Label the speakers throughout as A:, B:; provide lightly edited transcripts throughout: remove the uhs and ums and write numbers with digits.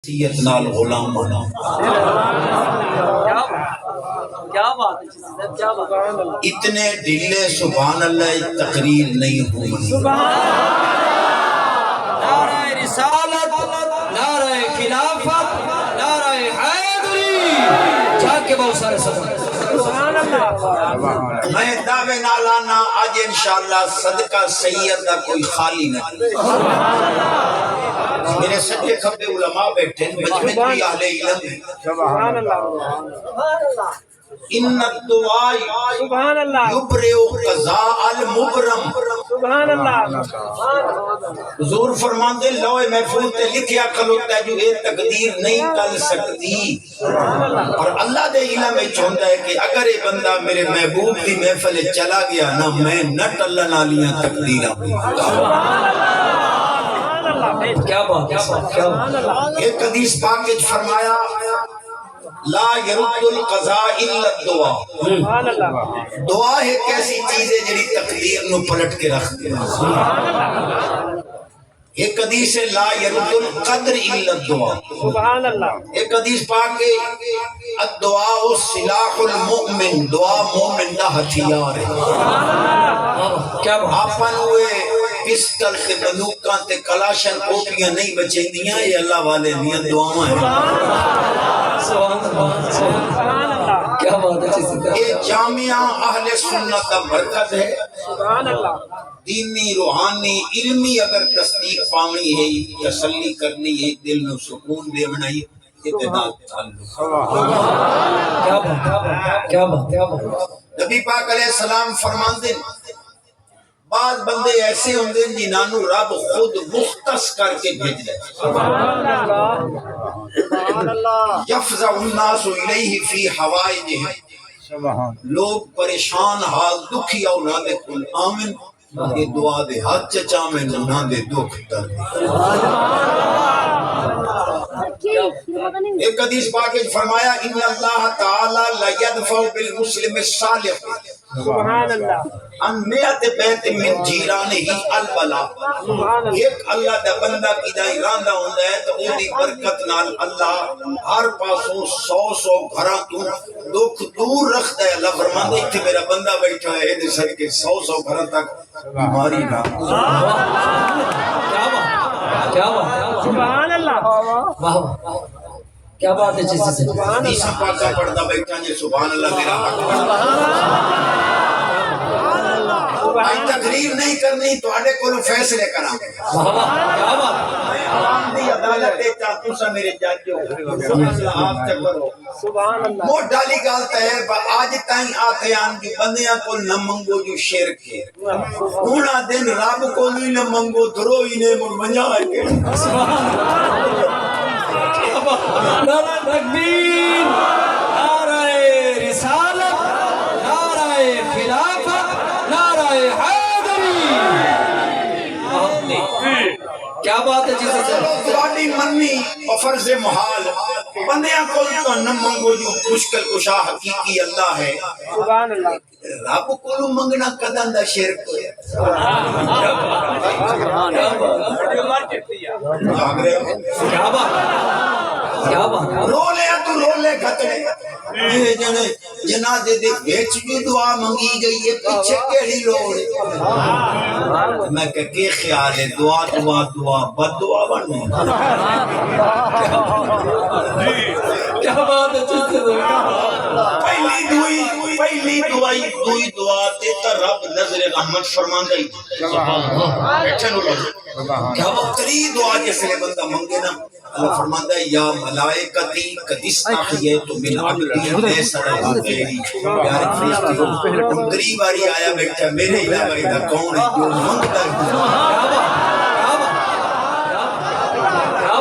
A: سیت نال غلام بنا اتنے ڈھلے سبحان اللہ تقریر نہیں ہوئی
B: نعرہ رسالت، نعرہ خلافت، نعرہ حیدری، جھاگ کے بہت سارے صدقے
A: میں دعوے نالانا آج انشاءاللہ صدقہ سید کا کوئی خالی نہیں میرے سجے کھبے علماء بیٹھے مجمع بھی اہل علم
C: سبحان اللہ
A: ان الدعاء یبرئ قضاء المبرم
C: سبحان اللہ
A: حضور فرماندے لوح محفوظ تے لکھیا کھلوتا ہے جو یہ تقدیر نہیں کر سکتی اور اللہ دے علم میں چاہتا ہے کہ اگر یہ بندہ میرے محبوب دی محفل چلا گیا نا میں نہ ٹلن والیاں تقدیراں
B: کیا بات
A: ایک حدیث پاک وچ فرمایا لا يرد القضاء الا الدعاء
C: سبحان اللہ
A: دعا ایک ایسی چیز ہے جڑی تقدیر نو پلٹ کے رکھ دے ایک حدیث ہے لا يرد القدر الا الدعاء
C: سبحان اللہ
A: ایک حدیث پاک ہے الدعاء سلاح المؤمن دعا مومن دا ہتھیار ہے
B: کیا بات
A: آپن ہوئے پسٹل سے بندوقاں تے کلاشن کوپیاں نہیں بچیں دیاں یہ اللہ والے دیاں دعاواں ہیں
C: سبحان اللہ
B: کیا بات ہے
A: یہ جامعہ اہل سنت کا مرکز ہے
C: سبحان اللہ
A: دینی روحانی علمی اگر تصدیق پاونی ہے تسلی کرنی ہے دل میں سکون دیونا ہے اتداد تعلق
B: کیا بات کیا بات
A: نبی پاک علیہ السلام فرماندے بعض بندے ایسے ہوندے جنہاں رب خود مختص کر کے بھیج دے
C: سبحان اللہ
A: یفزع الناس الیہ فی حوائجہ
C: سبحان
A: لوگ پریشان حال دکھی اور نہ دے کل آمن یہ دعا دے ہاتھ چچا میں نہ دے دکھ در ایک حدیث پاک میں فرمایا ان اللہ تعالی لا يدفع بالمسلم الصالح
C: سبحان اللہ
A: ان میت بیت من جیرانہ البلا ایک اللہ دا بندہ کی دا ارادہ ہوندا ہے تو اودی برکت نال اللہ ہر پاسوں 100 گھراں تو دکھ دور رکھدا ہے اللہ فرماندا ہے کہ میرا بندہ بیٹھا ہے دے سر کے 100 گھراں تک بیماری نہ
B: کیا بات
C: سبحان اللہ
B: واہ کیا بات ہے جیسے سے
A: حدیث پاک پڑھدا بیٹھا جے سبحان اللہ میرا حق بھائی تقریر نہیں کرنی تو آڑے کو فیصلے کراں
B: کیا بات
A: عوام دی عدالت تے چاہتو سا میرے جاجو آپ چکرو
C: سبحان اللہ
A: موٹ ڈالی گالتا ہے آج تائیں آتے آن جو بندیاں کو نہ منگو جو شرک ہے اونا دن رب کو نہیں نہ منگو دھرو ہی نے منجا ہے
B: نعرہ تکبیر، نعرہ رسالت، نعرہ خلافت، نعرہ حیدری۔ کیا بات ہے جیسے سے
A: تواڈی منی اور فرض محال بندیاں کو تو نہ منگو جو مشکل کشا حقیقی اللہ ہے
C: سبحان اللہ
A: رب کو منگنا قدم دا شرک ہے
B: کیا بات
A: رو لے تو رو لے کھتڑے یہ جنے جنازے دے بیچ جو دعا منگی گئی ہے پیچھے کیڑی لوڑ میں کہ خیال ہے دعا دعا دعا بد دعا بننے
B: کیا بات ہے جیسے سے
A: پہلی دوئی دعا تیتا رب نظر رحمت فرماندائی کیا بہتری دعا جیسے بندہ منگے نا اللہ فرماندہ ہے یا ملائکتی قدس آخیتو من عبدی لے سڑا تیری یار فرشتی قریب آری آیا بیٹھا میرے علاوہ ادھا کون ہے جو منگتا ہے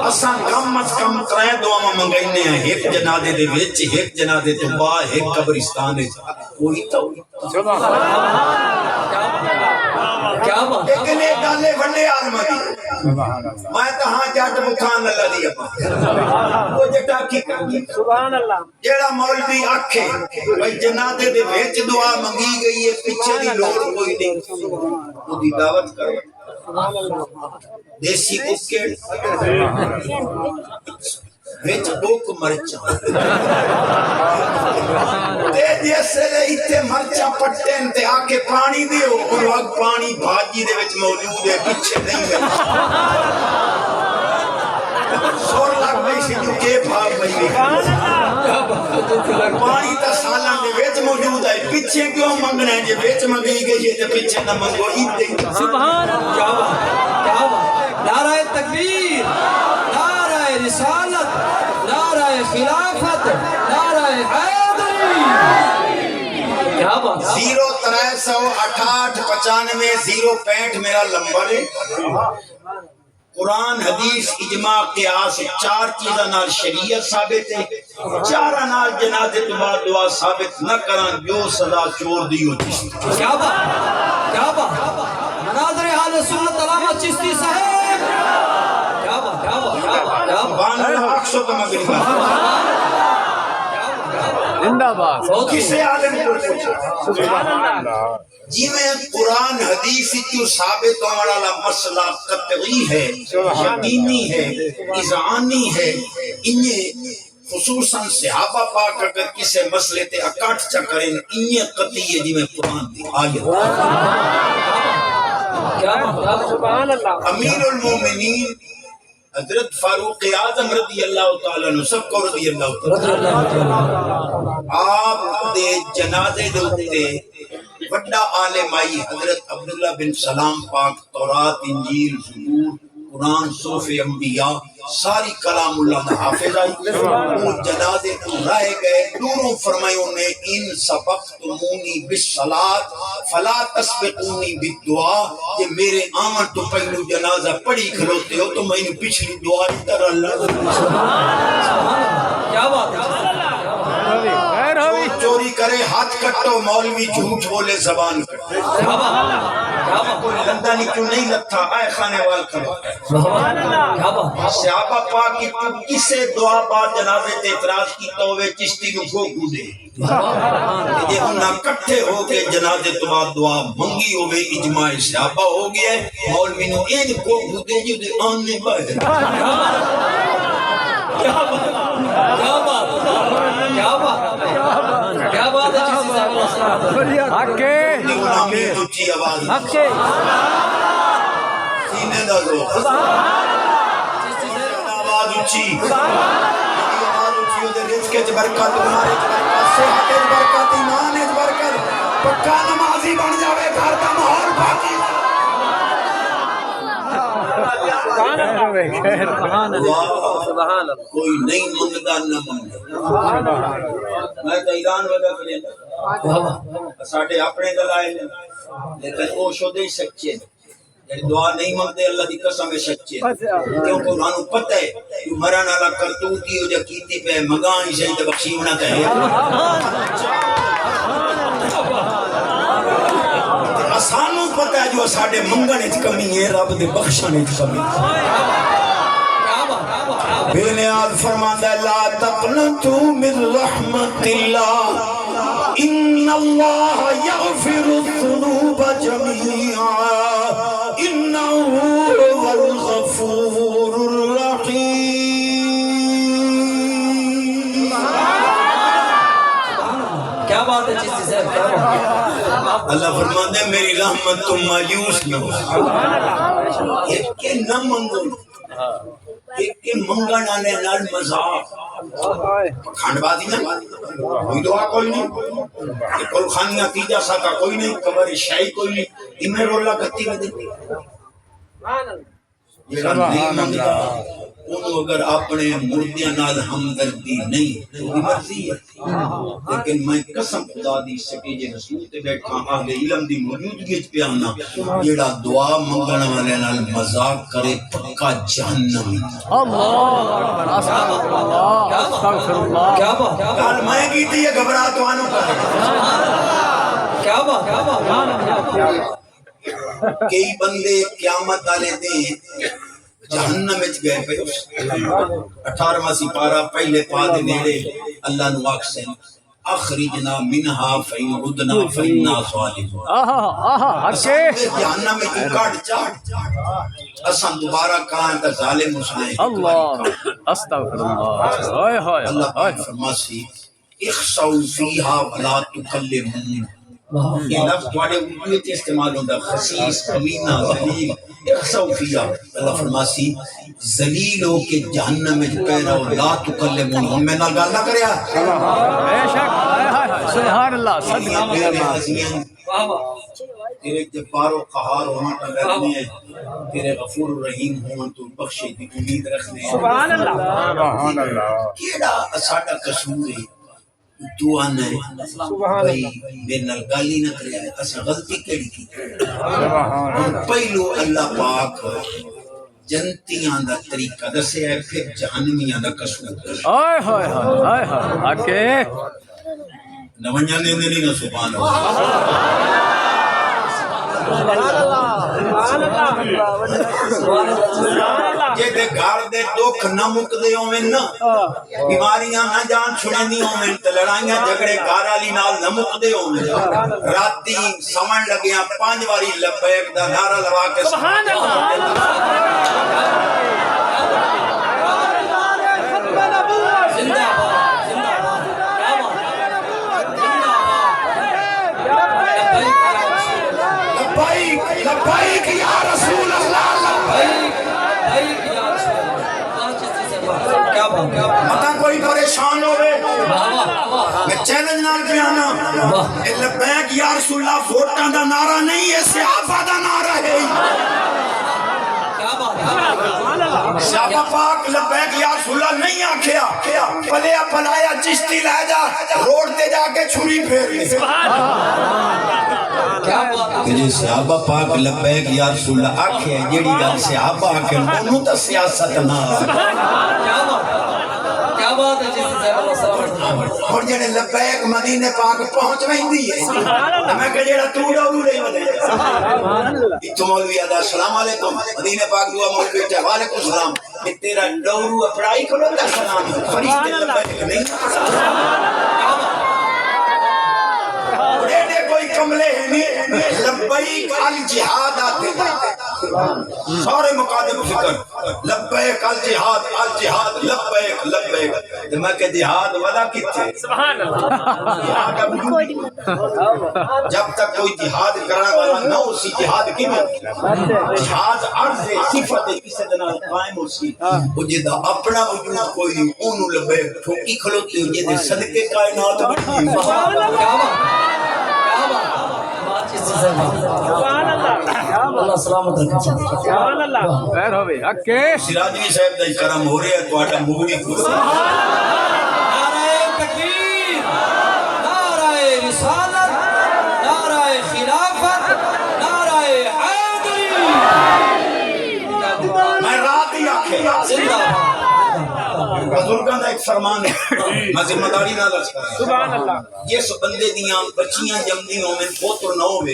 A: اساں کم از کم ترائے دعا منگائنے ہیں ایک جنادے دے ویچ ایک جنادے تو با ایک قبرستان ہے کوئی تو
B: کیا بات
A: لیکن ایک ڈالے بھنڈے آلمہ دی میں تہاں جاٹ مکھان اللہ دی اپا وہ جٹا کی کرنی
C: سبحان اللہ
A: جیڑا مولوی آکھے بھئی جنادے دے ویچ دعا منگی گئی ہے پیچھے دی لوڑ کوئی نہیں وہ دی دعوت کرو دیسی ککڑ وچ بک مرچاں تے جس لے ایتھے مرچاں پٹن تے آ کے پانی دیو اور وقت پانی بھاجی دے وچ موجود ہے پیچھے نہیں ہے سور لگ گئی سی جو کہ بھاگ گئی پانی تا سالاں دے وچ موجود ہے پیچھے کیوں منگنا ہے جے وچ منگی گئی ہے تے پیچھے نہ منگو ایتھے
B: سبحان اللہ کیا بات نعرہ تکبیر نعرہ رسالت نعرہ خلافت نعرہ حیدری کیا بات
A: 0-368-95-065 میرا نمبر ہے قرآن حدیث اجماع قیاس چار چیزاں نال شریعت ثابت ہے چارہ نال جنازے تو بعد دعا ثابت نہ کران جو سزا چور دیو چشتی
B: کیا بات مناظر اہل سنت علامہ چشتی صاحب کیا بات
A: سبحان اللہ اکسو تو مغرب
C: زندہ باد
A: کسے عالم کو پوچھو سبحان اللہ جی میں قرآن حدیث کیوں ثابت ہونے والا مسئلہ قطعی ہے یقینی ہے اذعانی ہے انہیں خصوصاً صحابہ پاک اگر کسے مسئلے تے اکاٹ چکریں انہیں قطعی ہے جی میں قرآن دی آیت
C: سبحان اللہ
A: امیر المومنین حضرت فاروق اعظم رضی اللہ تعالیٰ عنہ سب کو رضی اللہ تعالیٰ آپ دے جنازے دوتے وڈا عالم آئی حضرت عبداللہ بن سلام پاک تورات انجیل زبور قرآن صحف انبیاء ساری کلام اللہ نے حافظ آئی وہ جنازے تو رہ گئے دوروں فرمائیوں نے ان سبقتمونی بالصلاۃ فلا تسبقونی بالدعاء کہ میرے آمن تو پہلو جنازہ پڑھی کھلوتے ہو تو میں نے پچھلی دعا ہی تر اللہ
B: کیا بات
A: چوری کرے ہاتھ کٹو مولوی جھوٹ بولے زبان کٹو کوئی لندانی کیوں نہیں لگتا آئے خانے وال کھلو صحابہ پاک کی کسے دعا بعد جنازے تے اعتراض کی تووے چشتی کو گو گودے یہ انہاں کٹھے ہو کے جنازے تو بعد دعا منگی ہوئے اجماع صحابہ ہو گیا مولوی نو این کو گودے جو دے آنے باہر کیا بات ہے غلامی اونچی آواز سینے دا دو آواز اونچی دے رزق وچ برکت تمہارے صحت وچ برکت ایمان وچ برکت پکا نمازی بن جاوے گھر دا ماحول باقی کوئی نہیں منگدا نہ منگدا میں تو ایران ودا کرے ساڈے اپنے دلائل لیکن وہ شودے سچے دعا نہیں مانگتے اللہ دی قسم ہے سچے کیونکہ انہاں نوں پتہ ہے کہ مرن والا کرتوتی ہو جا کیتی پہ مگاں ہی صحیح تے بخشیونا تے سانوں پتہ ہے جو ساڈے منگن وچ کمی ہے رب دے بخشن وچ کمی بے نیاز فرماندا لا تقنطوا من رحمت اللہ ان اللہ یغفر الذنوب جميعا انه هو الغفور الرحیم
B: کیا بات ہے چشتی صاحب کیا بات
A: اللہ فرماندا ہے میری رحمت تم مایوس نہ ہو ایک کے نہ منگو ایک کے منگن آنے نال مذاق کھانڈ بازی نہ کوئی دعا کوئی نہیں کل خانیاں تیجا ساکا کوئی نہیں قبر شاہی کوئی نہیں امیر اللہ کتی میں دیتی یہ نہیں منگتا انہوں اگر اپنے مردیاں نال ہمدردی نہیں تو بھی مرضی ہے لیکن میں قسم خدا دی سٹیج رسول تے بیٹھا اہل علم دی موجودگی وچ پیانا جیڑا دعا منگن والے نال مذاق کرے پکا جہنمی
C: اللہ استغفر اللہ
B: کیا بات
A: کل میں کیتی ہے گھبرا تو آنو کرے
B: کیا بات
A: کئی بندے قیامت والے دیں جہنم وچ گئے پے 18واں سپارہ پہلے پا دے نیڑے اللہ نو آکھسن اخرجنا منہا فإن عدنا فإنا ظالمون
C: اچھے
A: جہنم میں تو کاٹ چاٹ اساں دوبارہ کہاں تا ظالم مسائیں
C: اللہ استغفر اللہ ہائے ہائے
A: اللہ پاک فرماسی اخسو فیہا ولا تکلمون یہ لفظ تواڈے اردو وچ استعمال ہوندا خسیس کمینہ ذلیل اخسو فیہا اللہ فرماسی ذلیل ہو کے جہنم وچ پے رہو لا تکلمون ہن میں نال گل نہ کریا
C: بے شک ہائے ہائے سبحان اللہ صدق
A: تیرے جبار و قہار ہونا کا لازمی ہے تیرے غفور الرحیم ہونا تو بخشے دی امید رکھنے
C: سبحان اللہ
A: کیڑا ساڈا قصور ہے دعا نے بھائی میرے نال گالی نہ کرے اسا غلطی کیڑی کی پہلو اللہ پاک جنتیاں دا طریقہ دسے ہے پھر جہنمیاں دا قصور
C: ہائے ہائے ہائے ہائے اکے
A: نونیاں نے نہیں نہ سبحان اللہ جے دے گھر دے دکھ نہ مکدے ہوویں نا بیماریاں نہ جان چھڑیندی ہوویں تے لڑائیاں جھگڑے گھر والی نال نہ مکدے ہوویں راتی سمجھ لگیاں 5 واری لبیک دا نعرہ لگا کے سبحان اللہ
B: زندہ
A: لبیک یا رسول اللہ لبیک
B: یا رسول اللہ کیا بات
A: متا کوئی پریشان ہوئے میں چیلنج نال پیانا لبیک یا رسول اللہ ووٹاں دا نعرہ نہیں ہے صحابہ دا نعرہ ہے صحابہ پاک لبیک یا رسول اللہ نہیں آکھیا پلیا پلایا چشتی لے جا روڈ تے جا کے چھری پھیر لی کہ جی صحابہ پاک لبیک یا رسول اللہ آکھے جیڑی گل صحابہ آکھے انہوں تا سیاست نہ
B: کیا بات ہے جس سے اللہ سلام
A: اور جڑے لبیک مدینے پاک پہنچ ویندی ہے میں کہ جڑا تو ڈورو نہیں ودے تو مولوی ادا السلام علیکم مدینے پاک دعا مولوی بیٹا وعلیکم السلام کہ تیرا ڈورو اپڑائی کرو تا سلام فرشتے لبیک نہیں کوئی کملے ہیں لبیک الجہاد آتے سارے مقادم فکر لبیک الجہاد الجہاد لبیک لبیک میں کہ جہاد ودا کتے
C: سبحان اللہ
A: جب تک کوئی جہاد کرنا والا نہ ہو سی جہاد کی میں جہاد عرض صفت کسی دن قائم ہو سی وہ جدہ اپنا وجود کوئی انہوں لبیک ٹھوکی کھلوتے ہو جدہ صدقے کائنات بڑی
B: اللہ سلامت رکھے
C: سبحان اللہ خیر ہوے اکے
A: سراجی صاحب دا کرم ہو رہا ہے تواڈا موہی
B: نعرہ تکبیر نعرہ رسالت نعرہ خلافت نعرہ حیدری
A: میں رات ہی آکھے
B: زندہ
A: بزرگاں دا ایک فرمان ہے میں ذمہ داری نہ لگ
C: سبحان اللہ
A: جس بندے دیاں بچیاں جمدی ہوویں پوتر نہ ہوے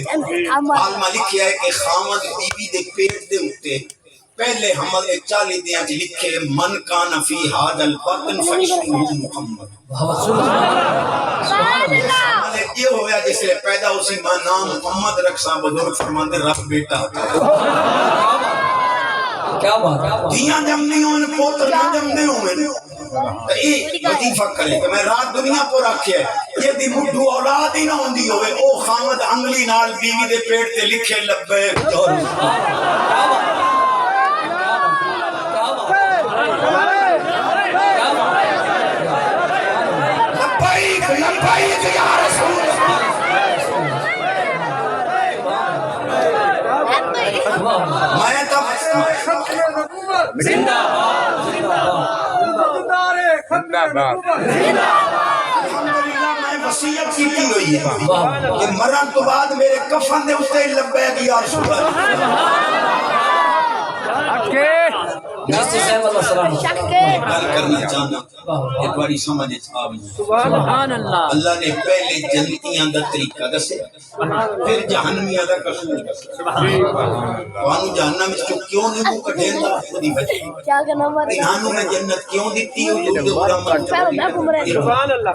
A: عالمہ لکھیا ہے کہ خاوند بیوی دے پیٹ دے اوتے پہلے حمل 40 دیاں چ لکھے من کان فی ھذا البطن فاسمہ محمد سبحان اللہ یہ ہویا جس لے پیدا اسی ماں نام محمد رکھسا بزرگ فرماندے رب بیٹا
B: کیا بات
A: دیاں جمدی ہوویں پوتر نہ جمدے ہوویں یہ وظیفہ کرے کہ میں رات دنیا پر رکھیا ہے یہ دی مڈو اولاد ہی نہ ہوندی ہوئے او خامد انگلی نال بیوی دے پیٹ تے لکھے لبیک دور لبیک لبیک یا رسول میں تب
B: زندہ
A: الحمدللہ میں وصیت کی ہوئی ہے کہ مرن تو بعد میرے کفن دے اسے لبیک یا رسول اللہ
C: اکے
B: چشتی صاحب اللہ سلام
A: گل کرنا چاہنا ایک باری سمجھ آ گئی۔
C: سبحان اللہ
A: اللہ نے پہلے جنتیاں دا طریقہ دسے پھر جہنمیاں دا قصور دسے۔ توانو جہنم وچ کیوں نہیں منہ کڈھین دا خودی وجہ انہانوں نے جنت کیوں دیتی حضور دے غلام
C: سبحان اللہ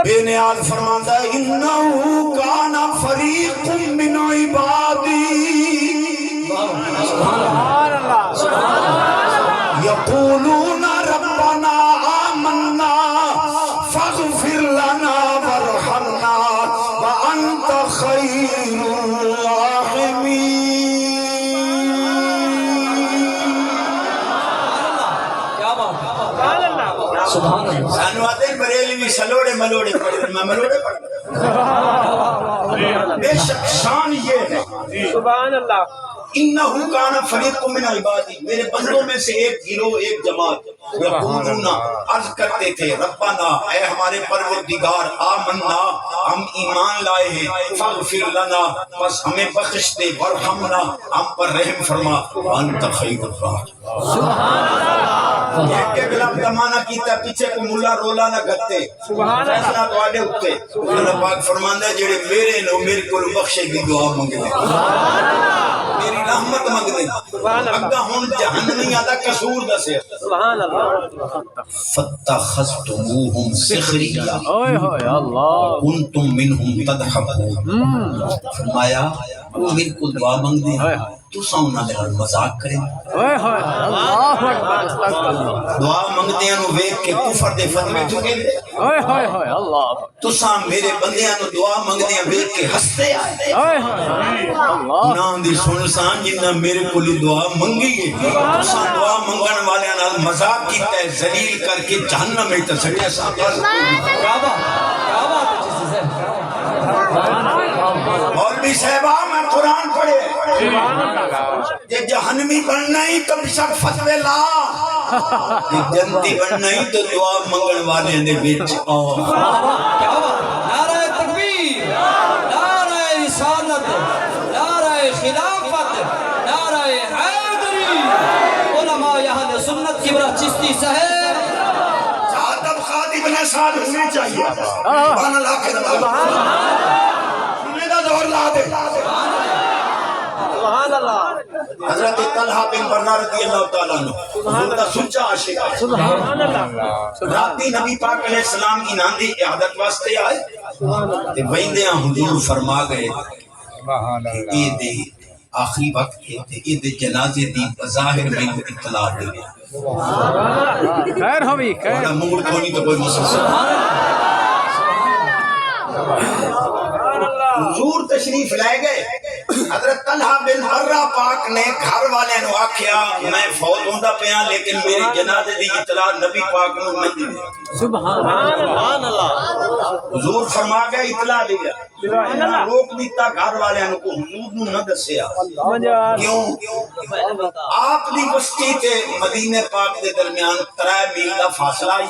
A: بے نیاز فرماندا ہے انہو کان فریق من عبادی
C: سبحان اللہ
A: یقولون ربنا آمنا فاغفر لنا وارحمنا وانت خیر الراحمین۔
B: کیا بات ہے
C: سبحان اللہ
B: سبحان اللہ
A: سانو آتے بریلوی سلوڑے ملوڑے پڑھے میں ملوڑے پڑھے بے شک شان یہ ہے
C: سبحان اللہ
A: انہو کان فریق من عبادی میرے بندوں میں سے ایک گروہ ایک جماعت یقولون عرض کرتے تھے ربنا اے ہمارے پروردگار آمنا ہم ایمان لائے ہیں فاغفر لنا بس ہمیں بخش دے ورحمنا ہم پر رحم فرما انت خیر الراحمین۔
C: سبحان اللہ
A: ایک کے گلاب کا معنی کیتا پیچھے کو ملا رولا نہ گھتے
C: سبحان اللہ
A: فیصلہ تو آڈے اٹھتے اللہ پاک فرماندہ جڑے میرے نو میرے کو بخشے کی دعا منگے میری رحمت منگ دے اگا ہون جہنمی آدھا قصور دسے
C: سبحان اللہ
A: فَاتَّخَذْتُمُوهُمْ سِخْرِيًّا
C: اوئے ہوئے اللہ
A: كُنْتُمْ مِنْهُمْ تَضْحَكُونَ فرمایا وہ میرے کو دعا منگ دے تو سامنا میرا مذاق کریں
C: اوئے ہوئے اللہ اکبر استغفر اللہ
A: دعا منگ دے انو ویک کے کفر دے فتوے چکے دے
C: اوئے ہوئے ہوئے اللہ
A: تو سام میرے بندیاں نو دعا منگ دے ویک کے ہستے آئے
C: اوئے ہوئے اللہ
A: نام دی سنسان جنہ میرے کو لی دعا منگی ہے تو سام دعا منگن والے نال مذاق کیتا ہے ذلیل کر کے جہنم میں تسڑیا صاحب
B: کیا بات ہے چشتی صاحب
A: مولوی صاحبہ میں قرآن پڑھے یہ جہنمی بننا ہی تو بشک فتوے لا یہ جنتی بننا ہی تو دعا منگن والے نے بیچ آؤ
B: کیا بات نعرہ تکبیر نعرہ رسالت نعرہ خلافت نعرہ حیدری علماء اہل سنت کبرا چشتی صاحب
A: آدم خادم نے ساتھ ہونی چاہیے سبحان اللہ کے سنے دا دور لا دے
C: سبحان اللہ
A: حضرت طلحہ بن برنا رضی اللہ تعالیٰ عنہ حضور دا سچا عاشق ہے
C: سبحان اللہ
A: راتی نبی پاک علیہ السلام انہاں دی عادت واسطے آئے تے ویندیاں حضور فرما گئے کہ اے دے آخری وقت کے تے اے دے جنازے دی بظاہر میں اطلاع دے
C: خیر ہوئی خیر
A: بڑا موڑ کھونی تو کوئی مسلسل حضور تشریف لے گئے حضرت طلحہ بن برہ پاک نے گھر والے نو آکھیا میں فوت ہوندا پیا لیکن میری جنازے دی اطلاع نبی پاک نو نہیں دی
C: سبحان اللہ
A: حضور فرما گئے اطلاع دیا روک دیتا گھر والے نو کو حضور نو نہ دسیا کیوں آپ دی بستی تے مدینے پاک دے درمیان 3 میل دا فاصلہ آئی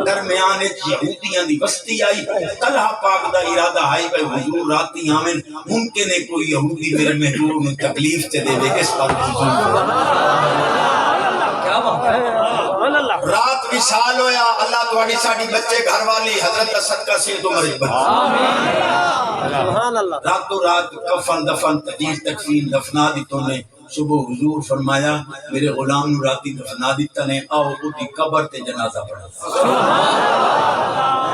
A: درمیان یہودیاں دی بستی آئی طلحہ پاک دا ارادہ ہے کہ حضور راتی آمن ممکن ہے کوئی یہودی میرے محبوب میں تکلیف تے دے دے اس پر
B: کیا بات ہے
A: رات وصال ہویا اللہ تواڈی ساڈی بچے گھر والی حضرت دا صدقہ سے تو مرے
C: سبحان اللہ
A: راتوں رات کفن دفن تجہیز تکفین دفنا دیتوں نے صبح حضور فرمایا میرے غلام نو راتی دفنا دیتا نے آؤ اُتی قبر تے جنازہ پڑھا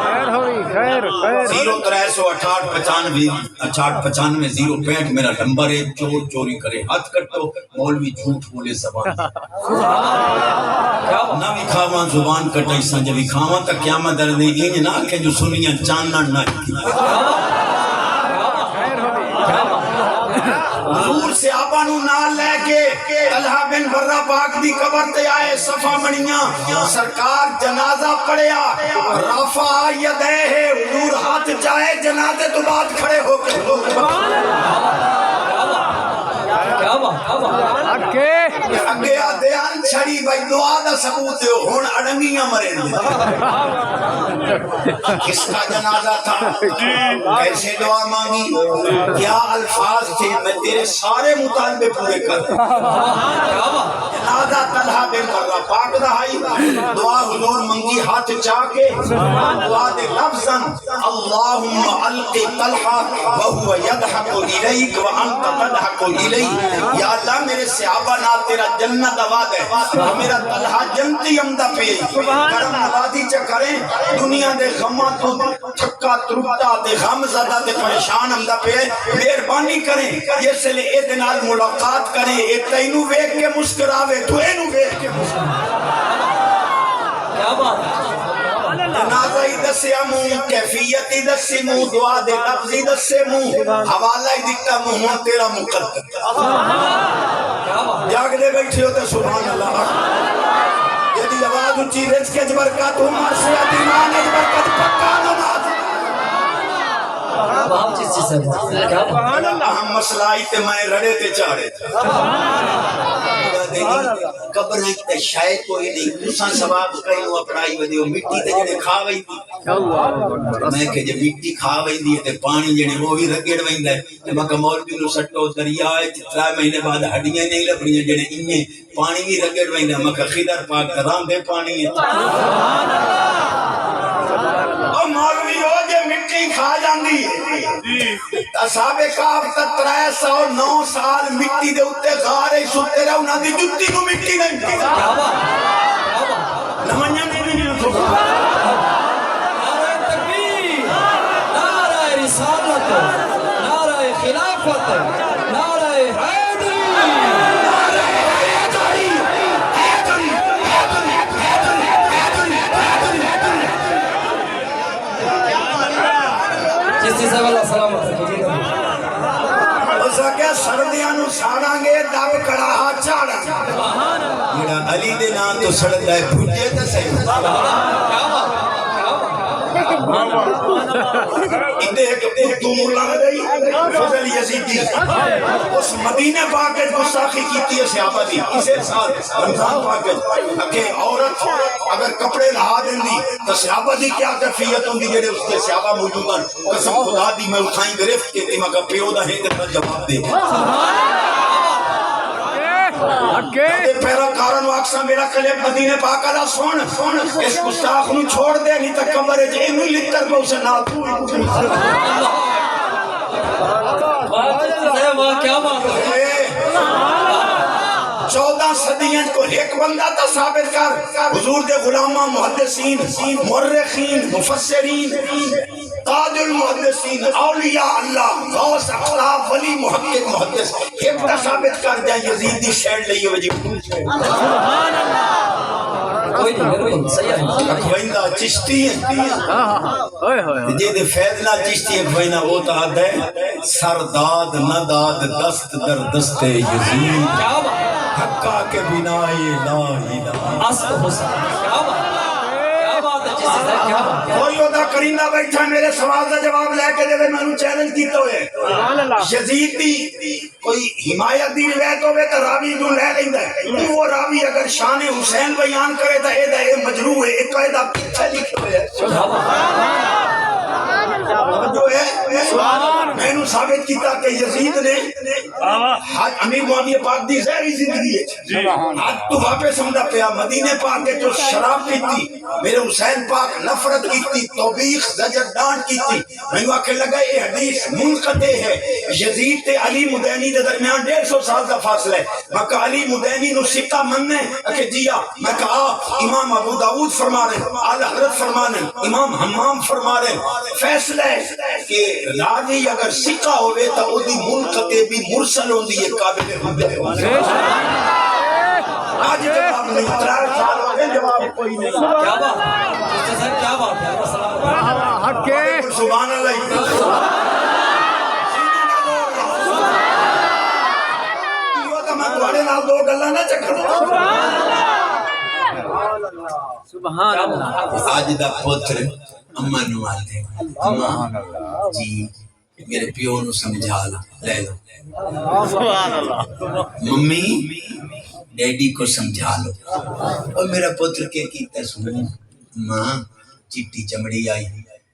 C: خیر ہوئی خیر خیر
A: 036895 6895 065 میرا نمبر ہے چور چوری کرے ہاتھ کٹو مولوی جھوٹ بولے زبان نہ بھی کھاواں زبان کٹائی سنج بھی کھاواں تا قیامت در دے انج نہ کہ جو سنیاں چاننا نہ حضور سے آبا نو نال لے کے طلحہ بن برہ پاک دی قبر تے آئے صفا منیاں سرکار جنازہ پڑھیا رفع یدیہ حضور ہاتھ جائے جنازے تو بعد کھڑے ہو کے
B: کیا بات
C: اکے
A: اگے آتے ہیں چھڑی بھائی دعا دا ثبوت دیو ہون اڑنگیاں مریں دے کس کا جنازہ تھا کیسے دعا مانگی کیا الفاظ تھے میں تیرے سارے مطالبے پورے کر جنازہ طلحہ بن مرہ پاک دہائی دعا حضور منگی ہاتھ چاہ کے دعا دے لفظاً اللہم علق طلحہ وہو یدحق الیک وانت تدحق الیک یا اللہ میرے صحابہ نہ تیرا جنت آباد ہے میرا طلحہ جنتی عمدہ پہ کرم نوازی چکریں دنیا دے غمہ تو تھکا ترکتا دے غم زدہ دے پریشان عمدہ پہ مہربانی کریں یہ سلے اے دنال ملاقات کریں اے تینو ویک کے مسکراوے تو اینو ویک کے مسکراوے جنازہ ہی دسے موں کیفیت ہی دسے موں دعا دے لفظ ہی دسے موں حوالہ ہی دکھتا موں تیرا مقدر جاگ دے بیٹھے ہوتے سبحان اللہ یدی آواز اچھی رزق کے برکات عمر سے ایمان کے برکت پکا نماز
B: بہت چیز سے
A: سبحان اللہ ہم مسئلہ آئی تے میں رڑے تے چاڑے قبر ہے تے شاید کوئی نہیں تساں ثواب کئی نو اپڑائی ودیو مٹی تے جڑے کھا وئی میں کہ جے مٹی کھا ویندی تے پانی جڑے وہ بھی رگڑ ویندا ہے تے میں کہ مولوی نو سٹو دریا ہے 3 مہینے بعد ہڈیاں نہیں لبڑیاں جڑے انہیں پانی بھی رگڑ ویندا میں کہ خضر پاک کرام دے پانی ہے سبحان اللہ او مولوی ہو جے مٹی کھا جاندی ہے اصحاب کہف 309 سال مٹی دے اوتے غارے ستے رہو نہ دی جُتی کو مٹی نہیں نمانیاں نہیں
B: نعرہ تکبیر نعرہ رسالت نعرہ خلافت نعرہ حیدری جس سے اللہ سلامت
A: کہ سردیاں نو ساڑاں گے دب کڑاہا چاڑاں جڑا علی دے نام تو سڑدا ہے بھجے تے صحیح اندے ایک تو مولا رہی فضل یزیدی اس مدینہ پاک کے گستاخی کیتی ہے صحابہ دی اسے ساتھ رمضان پاک کہ عورت اگر کپڑے لہا دیندی تو صحابہ دی کیا کیفیت ہوندی جڑے اس کے صحابہ موجود ہیں قسم خدا دی میں اٹھائیں گرفت کے تے میں کہ پیو دا ہے تے جواب دے پیرا کارن واقسا میرا کلب مدینے پاک اللہ سن اس گستاخ نو چھوڑ دے نہیں تک کمرے جے انہوں لکتر پہ اسے نہ تو
B: کیا بات ہے
A: 14 صدیاں کو ایک بندہ تا ثابت کر حضور دے غلامہ محدثین مورخین مفسرین تاج المحدثین اولیاء اللہ غوث اقطاب ولی محقق محدث ایک تا ثابت کر جائے یزید دی شہر لئی وجہ سبحان اللہ
B: کوئی نہیں صحیح ہے
A: اخویندہ چشتی ہے جے دے فیضنا چشتی ہے اخویندہ وہ تا ہے سرداد نداد دست در دست یزید حقا کے بنا یہ لا الہ
B: اصل حسن کیا بات ہے جس سے کیا بات ہے
A: کوئی عہدہ کرندہ بیٹھا میرے سوال کا جواب لے کے دے میں نے چیلنج کیتا ہوئے یزید دی کوئی حمایت دی روایت ہوئے تو راوی دوں لے لیندا ہے وہ راوی اگر شان حسین بیان کرے تو اے مجروح ہے ایک قاعدہ پیچھے لکھے ہوئے جو ہے میں نے ثابت کیتا کہ یزید نے امیر معاویہ پاک دی زہری زندگی ہے حد تو واپس سمجھا پیا مدینے پاک کے جو شراب پیتی میرے حسین پاک نفرت کیتی توبیخ زجر ڈانٹ کیتی میں نے آکے لگا یہ حدیث منقطع ہے یزید تے علی مدینی دے درمیان 150 سال کا فاصلہ ہے میں کہا علی مدینی نو سکہ مننے کہ جیا میں کہا امام ابو داود فرما رہے اعلی حضرت فرما رہے امام حمام فرما رہے فیصلہ ہے کہ راوی اگر سکہ ہوئے تو وہ دی منقطع بھی مرسل ہوندی ہے قابل حمد ہے آج جواب نہیں 3 سال ہو گئے جواب کوئی نہیں
B: کیا بات ہے کیا بات ہے
C: حق ہے
A: سبحان اللہ تھوڑے نال 2 گلاں نہ چکر
C: سبحان اللہ
A: آج دا پتر اما نو آتے اما جی میرے پیو نو سمجھا لے لو
C: سبحان اللہ
A: ممی ڈیڈی کو سمجھا لو اور میرا پتر کے کیتا سنو ماں چٹی چمڑی آئی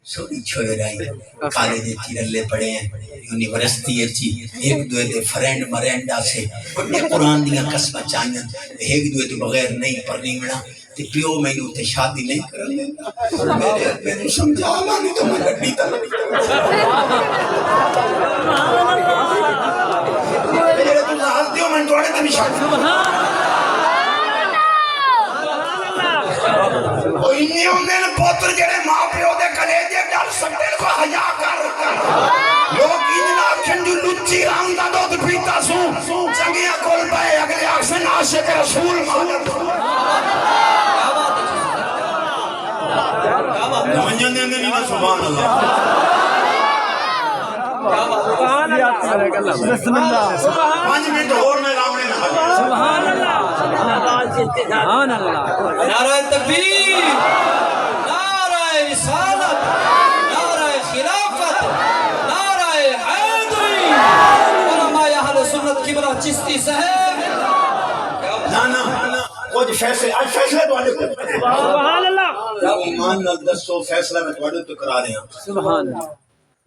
A: سوڑی چھوڑ آئی کالج چیرلے پڑے ہیں یونیورسٹی اچھی ایک دوے دے فرینڈ مرینڈا سے بڑے قرآن دیاں قسمہ چاہیاں ایک دوے دے بغیر نہیں پڑھنی منا تے پیو میں نے تے شادی نہیں کر لیں میرے میں سمجھا لا نہیں تو میں گڈی تک میرے تو ناز دیو میں توڑے تے بھی شادی انہیں انہیں پوتر جڑے ماں پیو دے کلیجے ڈر سکتے کو حیا کر لوگ انہیں آکھن جو لچی رامدہ دودھ پیتا سوں چنگیاں کول پائے اگلے آکسن عاشق رسول مالک منجن دیں نہیں سبحان اللہ
C: بسم اللہ
A: 5 منٹ اور میں رامنے نہ
C: سبحان اللہ سبحان اللہ
B: نعرہ تکبیر، نعرہ رسالت، نعرہ خلافت، نعرہ حیدری، علماء اہل سنت قبلہ چشتی صاحب
A: نانا کچھ فیصلے آج فیصلے تو آنے کو
C: سبحان اللہ
A: ایمان نال دسو فیصلہ میں تواڈے تو کرا رہے ہیں
C: سبحان اللہ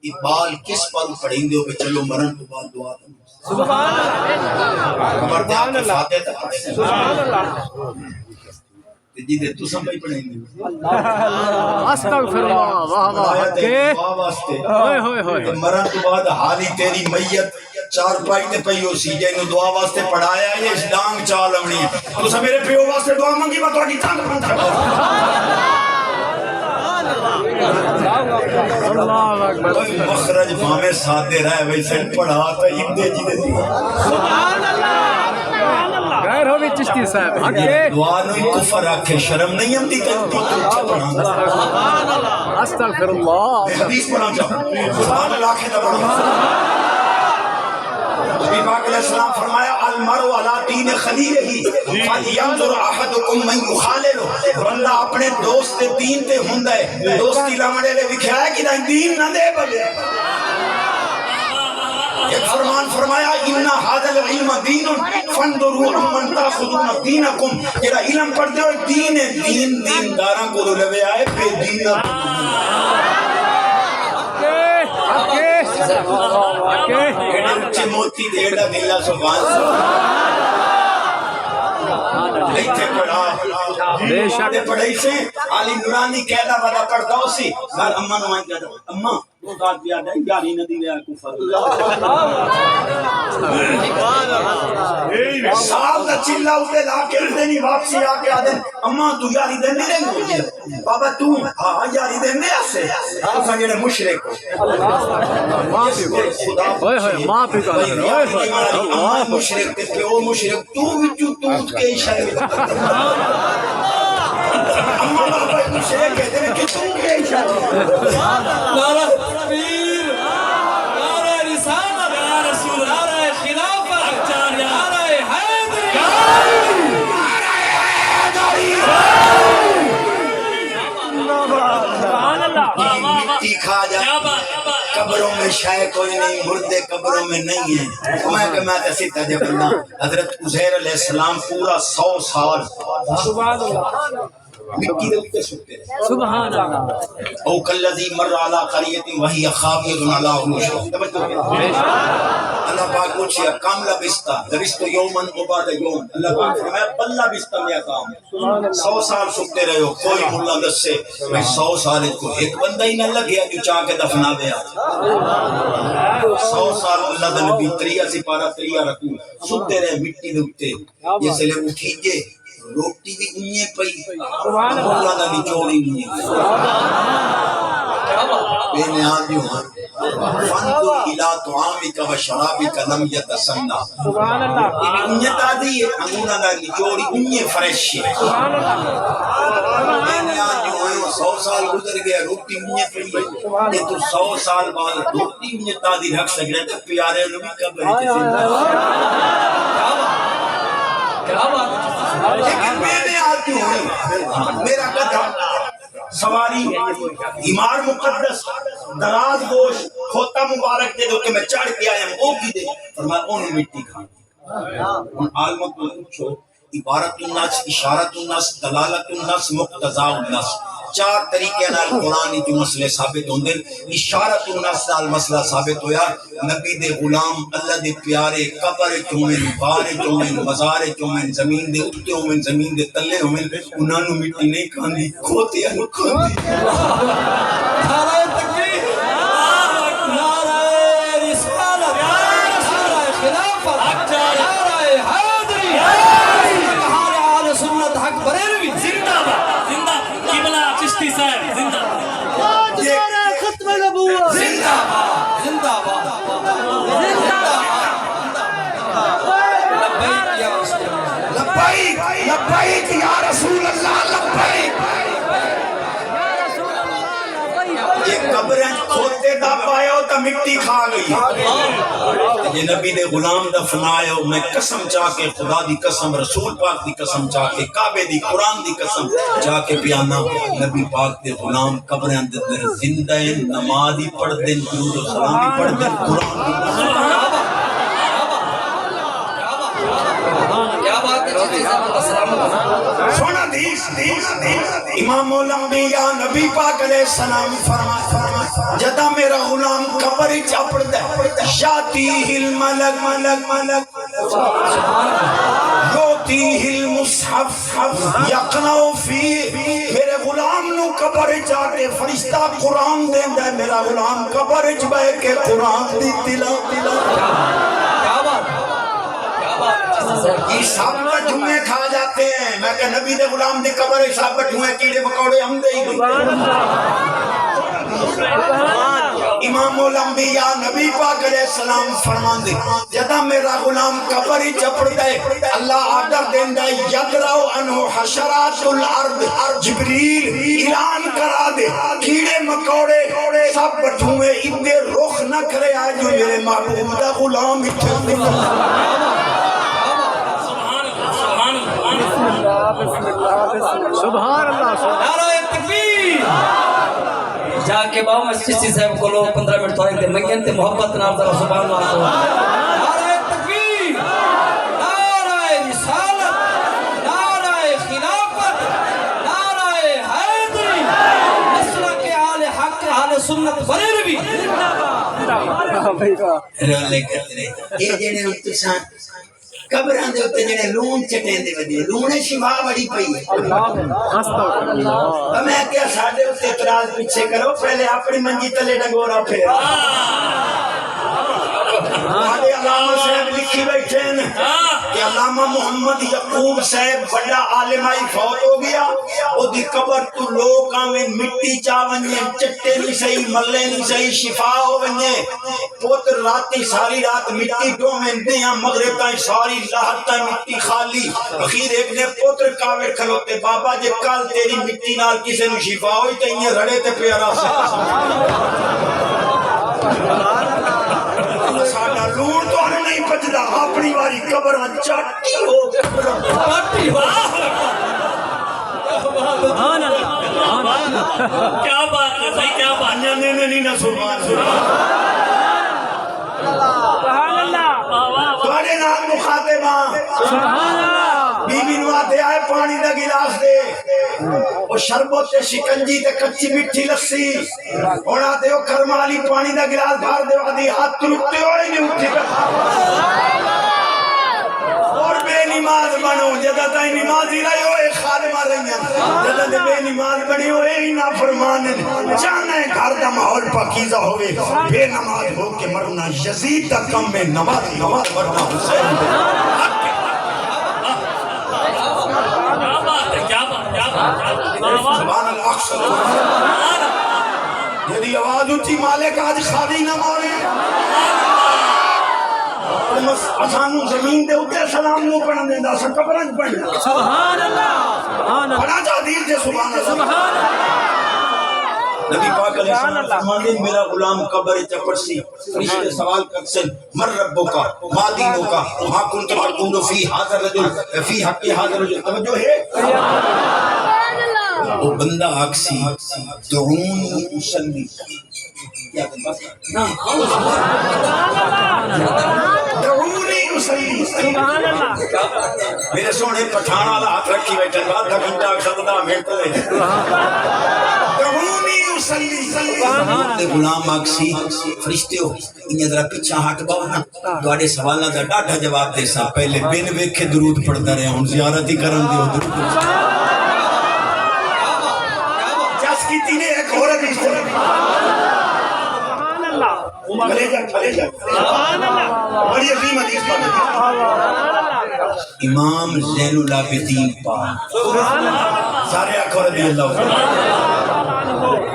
A: اقبال کس پر پڑھیں دے کہ چلو مرن تو بعد دعا
C: سبحان اللہ
A: سبحان اللہ فاتحہ تک پڑھیں
C: سبحان اللہ
A: جی دے تو سب بھائی پڑھیں گے
C: استغفر اللہ واہ واہ کے
A: دعا واسطے
C: ہوئے ہوئے ہوئے
A: مرن تو بعد حالی تیری میت چار پائی تے پئی ہو سی جے نو دعا واسطے پڑھایا ہے اس ڈانگ چال اونی ہے تو سب میرے پیو واسطے دعا منگی میں تواڈی ٹانگ پھڑا
C: اللہ اکبر
A: کوئی مخرج بھاویں سادے رہے ویسے پڑھا تو ابدے جی دے
C: سبحان اللہ غیر ہوگی چشتی صاحب حق کے
A: دعا نوی کفر رکھے شرم نہیں ہم دی کہتی تو
C: سبحان اللہ استغفر اللہ
A: حدیث پڑھا جاؤ سبحان اللہ کے پڑھا نبی پاک علیہ السلام فرمایا المرء علی دین خلیلہ فلینظر احدکم من یخالل بندہ اپنے دوست دے دین تے ہوندا ہے دوستی لاوڑے لے وکھیا ہے کہ دین نہ دے بلے ایک فرمان فرمایا ان ھذا العلم دین فانظروا امن تاخذون دینکم جڑا علم پڑھتے ہو دین ہے دین دینداراں کو لے آئے بے دین موتی دیڑا دلا سبحان لیتے پڑھا
C: بے شک
A: پڑھائی سے علی نورانی قیدہ ودا پڑھتا ہو سی گھر اماں نوائیں کہتا اماں وہ ذات بھی آجائے یاری ندی لیا کفر صاحب دا چلا اسے لا کے دینی واپسی آکے آدھیں اماں تو یاری دے نہیں رہی بابا تو ہاں یاری دے نہیں آسے اسا جنہیں مشرک
C: ہوئے ہوئے ماں پی کا
A: اماں مشرک تے پیو مشرک تو وچو توت کے اشارے اماں بابا مشرک کہتے ہیں کہ تو کے اشارے
B: نعرہ تکبیر، نعرہ رسالت، نعرہ خلافت، نعرہ حیدری،
C: سبحان اللہ
A: مٹی کھا جا قبروں میں شاید کوئی نہیں مردے قبروں میں نہیں ہیں میں کسی تجھے بندہ حضرت عزیر علیہ السلام پورا 100 سال
C: سبحان اللہ
A: مٹی دے اوپر سوتے ہیں
C: سبحان اللہ
A: او کلذی مر علی قریۃ وہی خاویۃ علی عروشها اللہ پاک پوچھیا کم لبستا لبست یوما بعد یوم اللہ پاک فرمایا بل لبستا میں کام 100 سال سوتے رہے ہو کوئی مولا دسے میں 100 سال کو ایک بندہ ہی نہ لگیا جو چاہ کے دفنا دیا 100 سال اللہ دے نبی 3 سپارہ 3 رکو سوتے رہے مٹی دے اوپر جیسے لے اٹھیجے روٹی بھی انہیں پئی اللہ دا نچوڑی نہیں بے نیاز جو ہاں فانظر الى طعامک و شرابک لم یتسنہ
C: سبحان اللہ
A: یہ انہیں تازی ہے انہوں دا نچوڑی انہیں فریش ہے بے نیاز جو ہاں 100 سال گزر گیا روٹی انہیں پئی یہ تو 100 سال بعد روٹی انہیں تازی رکھ سکتے تو پیارے نبی کب رہے
B: کیا بات ہے
A: لیکن میں نے آتی ہوں میرا قدم سواری ہمار مقدس دراز گوش کھوتا مبارک دے دو کہ میں چڑھ کے آیا ہوں او کی دے فرمایا انہیں مٹی کھا ان عالموں کو پوچھو عبارت النص، اشارت النص، دلالت النص، مقتضا النص. چار طریقے نال قرآن وچ مسئلے ثابت ہوندے. اشارت النص نال مسئلہ ثابت ہویا نبی دے غلام اللہ دے پیارے قبر وچ ہوویں، غار وچ ہوویں، مزار وچ ہوویں، زمین دے اوتے ہوویں، زمین دے تلے ہوویں، انہاں نوں مٹی نہیں کھاندی، کھوتیاں نوں کھاندی.
B: نعرہ تکبیر، نعرہ رسالت، نعرہ خلافت، نعرہ حیدری، نعرہ اہل سنت حق بریلوی
D: زندہ باد، زندہ قبلہ چشتی صاحب زندہ باد.
C: ختم نبوت
B: زندہ باد، زندہ باد، لبیک یا رسول اللہ.
A: لبیک لبیک یا رسول اللہ لبیک. یہ قبریں کھوتے دا پایا تو مٹی کھا گئی. یہ نبی دے غلام دا فنایا میں قسم چاہ کے خدا دی قسم، رسول پاک دی قسم چاہ کے، کعبے دی قرآن دی قسم چاہ کے پیانا نبی پاک دے غلام قبریں اندر زندہ ہیں، نماز ہی پڑھ دیں، درود و سلام ہی پڑھ دیں، قرآن دی
B: کیا بات ہے جی
A: سن حدیث. امام الانبیاء نبی پاک علیہ السلام فرما جدا میرا غلام قبر وچ اپڑدا ہے یاتیہ الملک ملک ملک یوتیہ المصحف یقرأ فی. میرے غلام نو قبر وچ آ کے فرشتہ قرآن دیندا ہے. میرا غلام قبر وچ بیٹھ کے قرآن دی تلاوت.
B: کیا بات ہے، کیا بات ہے.
A: یہ سب بٹھوئے کھا جاتے ہیں. میں کہ نبی دے غلام دی قبر ہے سب بٹھوئے کیڑے مکوڑے ہم دے ہی. امام الانبیاء نبی پاک علیہ السلام فرمان دے جدا میرا غلام قبر ہی چپڑ دے اللہ آرڈر دین دے یدرو انہو حشرات الارض. جبریل اعلان کرا دے کیڑے مکوڑے سب بٹھوئے ادھے رخ نہ کرے آج جو میرے محبوب دا غلام اتھے.
C: سبحان اللہ.
B: نعرہ تکبیر. جا کے باؤ چشتی صاحب کو لو 15 منٹ تھوڑے دے مگن تے محبت نال ذرا سبحان اللہ کو. نعرہ تکبیر، نعرہ رسالت، نعرہ خلافت، نعرہ حیدری، مسلک اہل حق اہل سنت بریلوی.
A: رولے کرتے یہ جڑے انتشان قبران دے ہوتے جڑے لون چٹیں دے ودے لون شفا بڑی پئی ہے. میں کیا ساڈے ہوتے اعتراض پیچھے کرو پہلے اپنی منجی تلے ڈنگورا پھیر. آدھے علامہ صاحب لکھی بیٹھے ہیں کہ علامہ محمد یعقوب صاحب بڑا عالمائی فوت ہو گیا. او دی قبر تو لوگ آویں مٹی چاونجے چٹے نہیں صحیح ملے نہیں صحیح شفا ہو ونجے. پوتر راتی ساری رات مٹی ڈوویں دیاں مغرب تائیں ساری رات تائیں مٹی خالی. اخیر ایک نے پوتر کاوڑ کھلوتے بابا جے کل تیری مٹی نال کسے نو شفا ہوئی تے یہ رڑے تے پیارا ساڈا لون تو نہیں بچدا اپنی واری قبر چاٹی ہو چاٹی ہو.
C: سبحان اللہ.
D: کیا بات ہے بھائی، کیا بات ہے.
A: نہیں نہ سبحان
C: اللہ.
A: تواڈے نال مخاطباں
C: سبحان اللہ.
A: بی بی نو آتے آئے پانی دا گلاس دے او شربت تے شکنجی تے کچی مٹھی لسی ہونا تے او کرمالی پانی دا گلاس بھر دے آدھی ہاتھ رکتے ہوئے نہیں اٹھی اور بے نماز بنو جدہ تائیں نمازی رہی ہوئے خادمہ رہی ہیں جدہ تے بے نماز بنی ہوئے ہی نا فرمانے جانے گھر دا ماحول پاکیزہ ہوئے بے نماز ہو کے مرنا یزید دا کم میں نماز ورنہ حسین سبحان اللہ. یدی آواز اٹھی مالک آج خالی نہ مارے اسانو زمین دے اوتے سلام نو پڑھن دیندا س قبراں پڑھنا.
C: سبحان اللہ. سبحان اللہ.
A: بڑا جادیر دے سبحان اللہ. نبی پاک علیہ السلام فرماتے ہیں میرا غلام قبر چپڑسی فرشتے سوال کرتے مر ربو کا ما دینو کا ما کنت تقول فی حاضر رجل فی حق حاضر رجل. توجہ ہے وہ بندہ آکسی دعون مصلی کیا بس نا دعونی اصلی میرے سونے پٹھان والا ہاتھ رکھی بیٹھے آدھا گھنٹہ 17 منٹ دعونی اصلی غلام آکسی فرشتے ہو انہیں ذرا پیچھا ہٹ باؤ نا تواڈے سوالاں دا ڈاڈا جواب دے سا پہلے بن ویکھے درود پڑھدا رہیا ہن زیارت ہی کرن دیو درود جس کی تینے ایک اور حدیث کھلے جا بڑی عظیم حدیث امام زین العابدین پاک سارے آنکھوں رضی اللہ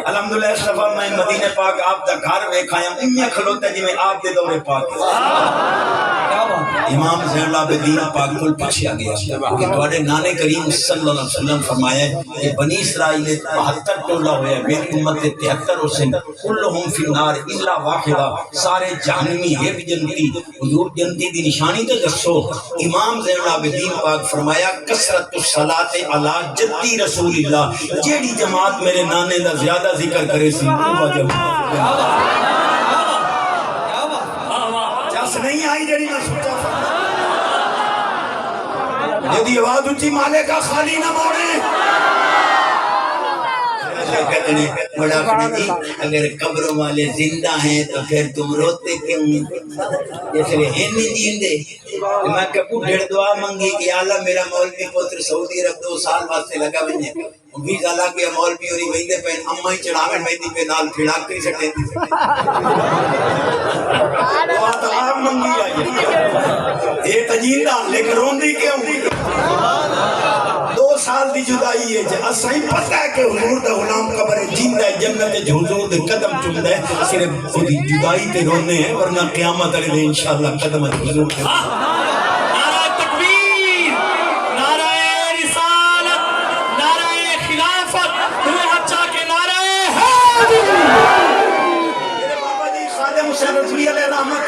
A: الحمدللہ اس دفعہ میں مدینہ پاک آپ دا گھر ویکھایا انہیں کھلوتے جی میں آپ دے دورے پاک امام زین العابدین پاک کل پیچھے آ گیا کہ تواڈے نانے کریم صلی اللہ علیہ وسلم فرمایا کہ بنی اسرائیل 72 ٹولہ ہوئے میری امت 73 حسن کلہم فی النار الا واحدہ سارے جہنمی ہے بھی جنتی حضور جنتی دی نشانی تو دسو امام زین العابدین پاک فرمایا کثرت الصلاۃ علی جدی رسول اللہ جیڑی جماعت میرے نانے دا زیادہ ذکر کرے سی وہ جماعت جس نہیں آئی جڑی میں سوچا یدی آواز اچھی مالے کا خالی نہ موڑے کہتے ہیں بڑا کھڑی اگر قبروں والے زندہ ہیں تو پھر تم روتے کیوں جیسے ہیں نہیں جیندے میں کپو ڈھڑ دعا منگی کہ اللہ میرا مولوی پوتر سعودی عرب 2 سال واسطے لگا بنجے ویزا لگ گیا مولوی ہوری ویندے پین اما ہی چڑھاویں ویندی پہ نال پھڑا کری سٹے دعا تو آپ منگی آئی یہ تجیندہ لیکن روندی کیوں 2 سال دی جدائی ہے اساں ہی پتہ ہے کہ حضور دا غلام قبر جیندہ ہے جنت حضور دے قدم چومدا ہے صرف خودی جدائی تے رونے ہیں ورنہ قیامت والے دن انشاءاللہ قدم حضور دے
D: نعرہ تکبیر نعرہ رسالت نعرہ خلافت تمہیں اچھا کہ نعرہ
A: میرے بابا جی خادم حسین رضوی علیہ رحمت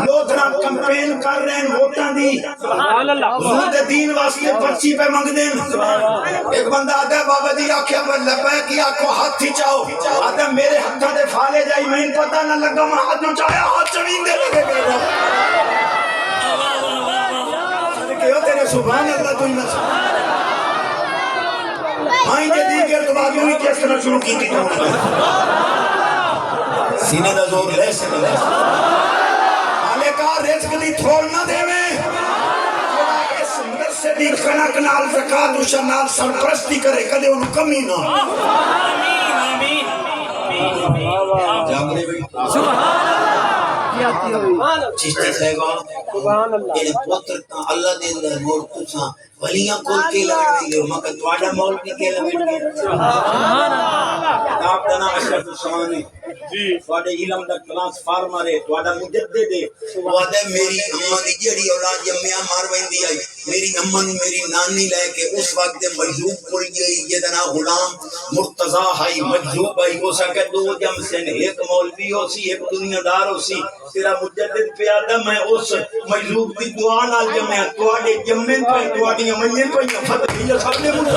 A: لوتنا کمپین کر رہے ہیں ووٹاں دی حضور دے دین واسطے پرچی پہ منگ دیں ایک بندہ آدھا بابا جی آکھیا میں لبے کی آنکھوں ہاتھ ہی چاہو آدھا میرے ہتھا دے پھالے جائی میں پتہ نہ لگا میں ہاتھ نو چاہیا ہاتھ چڑھین دے لگے گئے کہو تیرے سبحان اللہ تو ہی نہ آئیں جے دیگر تو بعد یوں ہی کیس طرح شروع کی تھی سینے دا زور لے سنے لے آلے کا رزق دی تھوڑ نہ دے میں اس مرسے دی خنق نال زکاة و شنال سرپرستی کرے کدے انہوں کمی نہ
D: آمین آمین
A: جاگرے بھی چشتی صاحبہ یہ پوتر تا اللہ دے اندر موڑ تساں ولیاں کول کے لگ رہی ہو مگر تواڈا مول بھی کے لگ رہی ہے آپ دا نام اشرف السلام ہے تواڈے علم دا کلاس فارمر ہے تواڈا مجدد ہے وعدہ میری اماں دی جڑی اولاد جمیا مار ویندی آئی میری اماں نو میری نانی لے کے اس وقت مجذوب پڑ گئی یہ دا غلام مرتضی ہے مجذوب ہے ہو سکے 2 جم سے ایک مولوی ہو سی ایک دنیا دار ہو سی تیرا مجدد پیادہ میں اس مجذوب دی دعا نال جمیا تواڈے جمن پہ تواڈی منن پہ فتح یہ سب نے مجھ